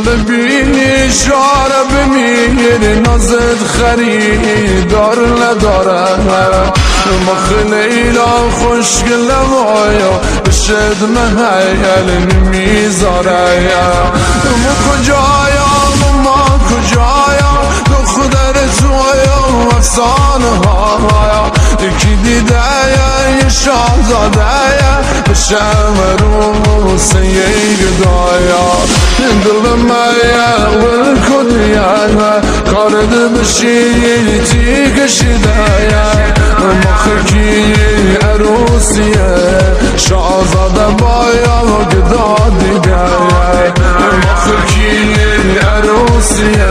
دل بینی شاره بمیری نازت خریدار نداره مخ لیلا خوشگل مایا بشد محیل نمیذاره ما کجایم ما کجایم دختر تویم افسانه ها یکی دیده یه شاهزاده بشم روسه یه گدایا دل مایه ول کدیه کارد بشی تی کشیده مخکی عروسیه شاهزاده بایا گدا دیگه مخکی عروسیه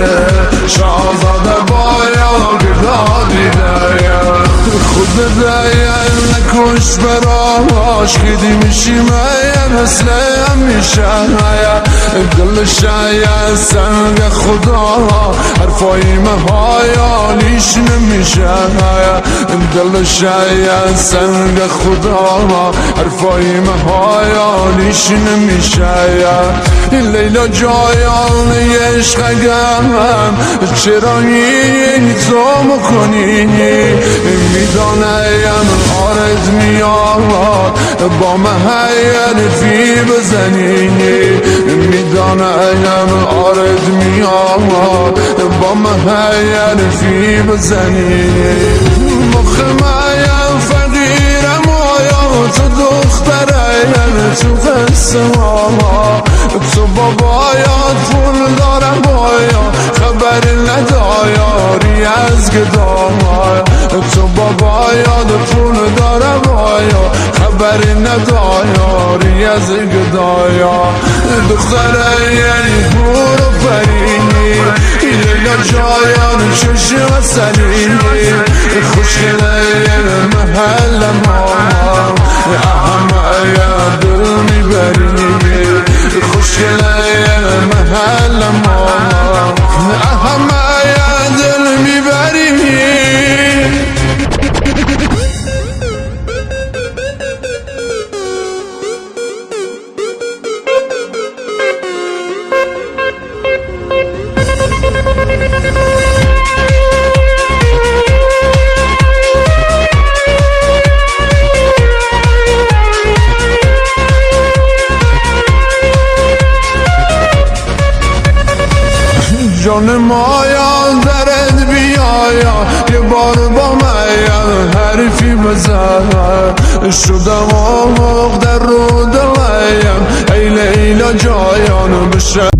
شاهزاده بایا گدا دیگه خود دیگه نکش براش خیدی میشیم مثل همیشه دل شاید سنگ خدا حرفای مهایالیش نمیشه دل شاید سنگ خدا حرفای مهایالیش نمیشه لیلا جایان عشقم چرا این تو مکنی میدانم آرد میاد با محیر فی بزنی میدانم آرد میاد با محیر فی بزنی مخ مایم فقیرم آیا تو دختره تو قصه ها تو بابایات پول دارم بایا خبر ندایاری از گدایا تو بابایات پول دارم بایا خبر ندایاری از گدایا دختره یعنی برو پرینی لیلا جایان چشم سلینی خوشگله محل ما احمه دل میبرینی خوشگله محل ما احمه دل میبرینی جان مایا درد بیایا یه بار با من حرفی بزن شدم آموق در رو دلیم ای لیلا جایان بشه